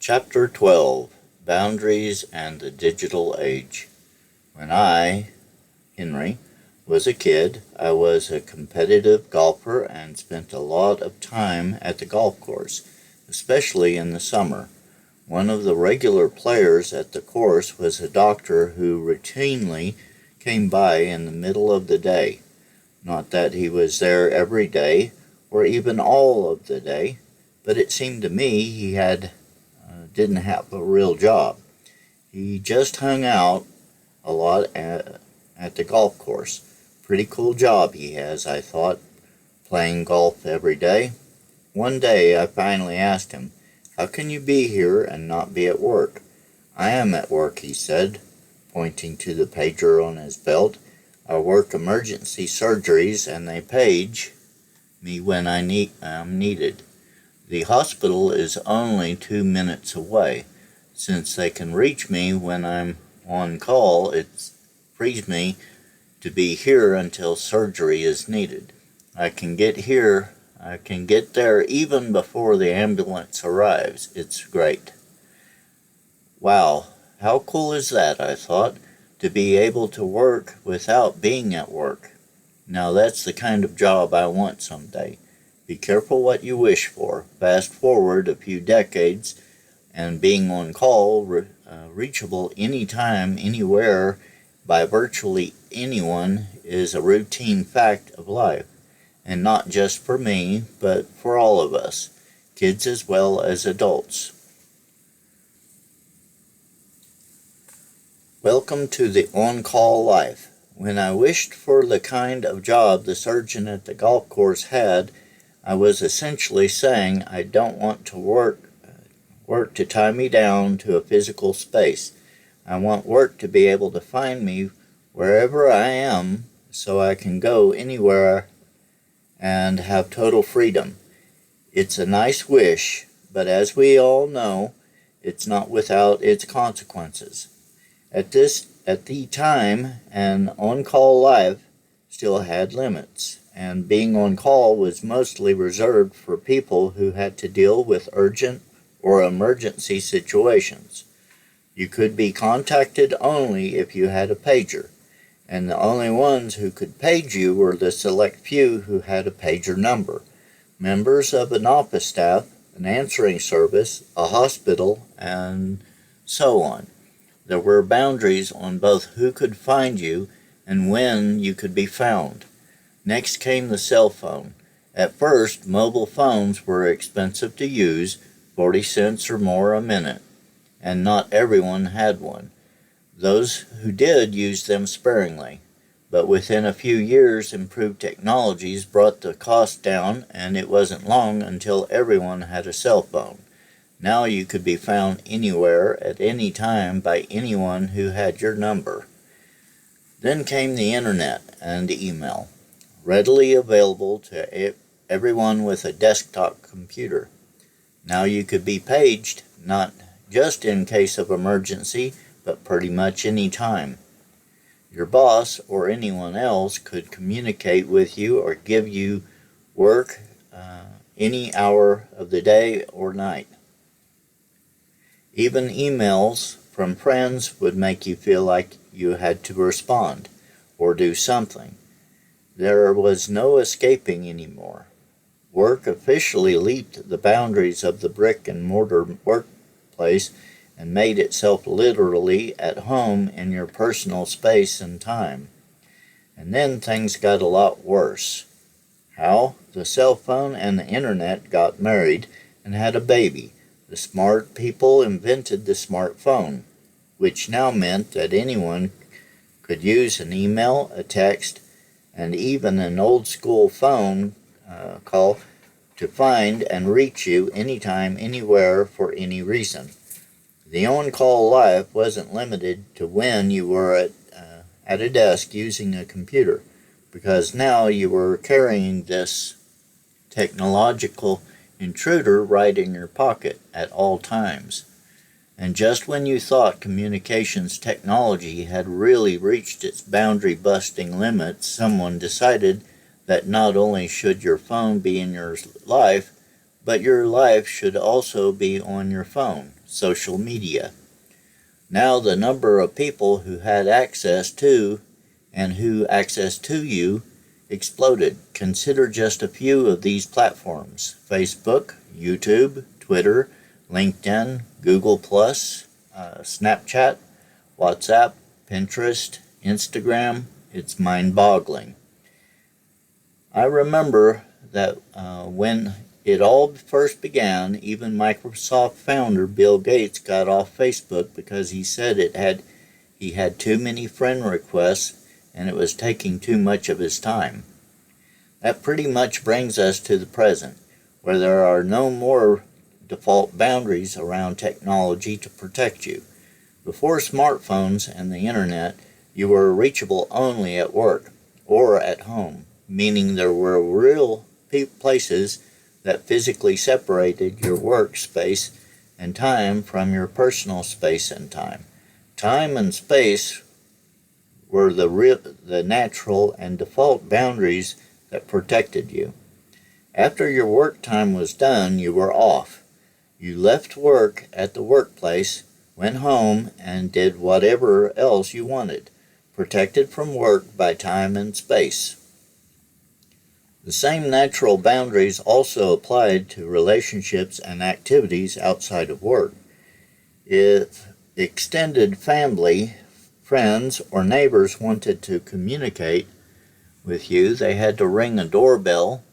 Chapter 12, Boundaries and the Digital Age. When I, Henry, was a kid, I was a competitive golfer and spent a lot of time at the golf course, especially in the summer. One of the regular players at the course was a doctor who routinely came by in the middle of the day. Not that he was there every day, or even all of the day, but it seemed to me he didn't have a real job. He just hung out a lot at the golf course. Pretty cool job he has, I thought, playing golf every day. One day I finally asked him, "How can you be here and not be at work?" "I am at work," he said, pointing to the pager on his belt. "I work emergency surgeries and they page me when I'm needed. The hospital is only 2 minutes away. Since they can reach me when I'm on call, it frees me to be here until surgery is needed. I can get there even before the ambulance arrives. It's great." Wow, how cool is that, I thought, to be able to work without being at work. Now that's the kind of job I want someday. Be careful what you wish for. Fast forward a few decades, and being on call, reachable anytime, anywhere, by virtually anyone is a routine fact of life. And not just for me, but for all of us, kids as well as adults. Welcome to the on-call life. When I wished for the kind of job the surgeon at the golf course had, I was essentially saying I don't want to work to tie me down to a physical space. I want work to be able to find me wherever I am so I can go anywhere and have total freedom. It's a nice wish, but as we all know, it's not without its consequences. At the time, an on-call life still had limits, and being on call was mostly reserved for people who had to deal with urgent or emergency situations. You could be contacted only if you had a pager, and the only ones who could page you were the select few who had a pager number, members of an office staff, an answering service, a hospital, and so on. There were boundaries on both who could find you and when you could be found. Next came the cell phone. At first, mobile phones were expensive to use, 40 cents or more a minute, and not everyone had one. Those who did used them sparingly, but within a few years improved technologies brought the cost down, and it wasn't long until everyone had a cell phone. Now you could be found anywhere at any time by anyone who had your number. Then came the internet and email, readily available to everyone with a desktop computer. Now you could be paged, not just in case of emergency, but pretty much any time. Your boss or anyone else could communicate with you or give you work any hour of the day or night. Even emails from friends would make you feel like you had to respond or do something. There was no escaping anymore. Work officially leaped the boundaries of the brick-and-mortar workplace and made itself literally at home in your personal space and time. And then things got a lot worse. How? The cell phone and the internet got married and had a baby. The smart people invented the smartphone, which now meant that anyone could use an email, a text, and even an old-school phone call to find and reach you anytime, anywhere, for any reason. The on-call life wasn't limited to when you were at a desk using a computer, because now you were carrying this technological intruder right in your pocket at all times. And just when you thought communications technology had really reached its boundary-busting limits, someone decided that not only should your phone be in your life, But your life should also be on your phone, social media. Now the number of people who had access to and who access to you exploded. Consider just a few of these platforms: Facebook, YouTube, Twitter, LinkedIn, Google+, Snapchat, WhatsApp, Pinterest, Instagram. It's mind-boggling. I remember that when it all first began, even Microsoft founder Bill Gates got off Facebook because he said he had too many friend requests and it was taking too much of his time. That pretty much brings us to the present, where there are no more default boundaries around technology to protect you. Before smartphones and the internet, you were reachable only at work or at home, meaning there were real places that physically separated your workspace and time from your personal space and time. Time and space were the natural and default boundaries that protected you. After your work time was done, you were off. You left work at the workplace, went home, and did whatever else you wanted, protected from work by time and space. The same natural boundaries also applied to relationships and activities outside of work. If extended family, friends, or neighbors wanted to communicate with you, they had to ring a doorbell,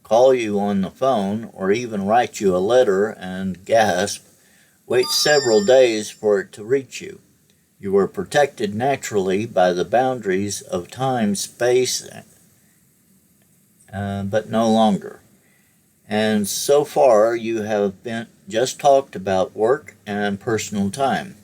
call you on the phone, or even write you a letter and wait several days for it to reach you. You were protected naturally by the boundaries of time, space, but no longer. And so far you have just talked about work and personal time.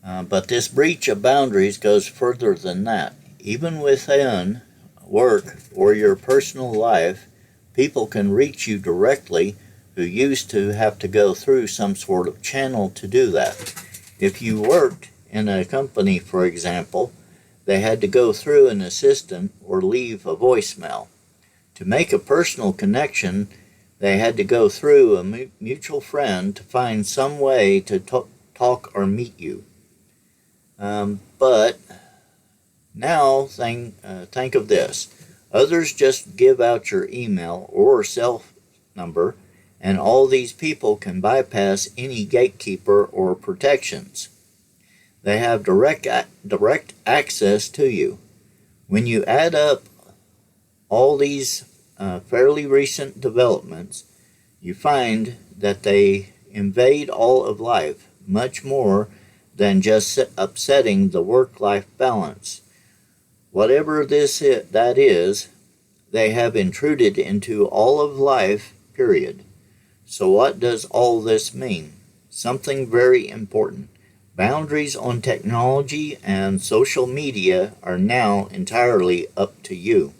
But this breach of boundaries goes further than that. Even within work or your personal life, people can reach you directly who used to have to go through some sort of channel to do that. If you worked in a company, for example, they had to go through an assistant or leave a voicemail. To make a personal connection, they had to go through a mutual friend to find some way to talk or meet you. But now think of this. Others just give out your email or cell number, and all these people can bypass any gatekeeper or protections. They have direct access to you. When you add up all these fairly recent developments, you find that they invade all of life, much more than just upsetting the work-life balance. Whatever that is, they have intruded into all of life, period. So what does all this mean? Something very important. Boundaries on technology and social media are now entirely up to you.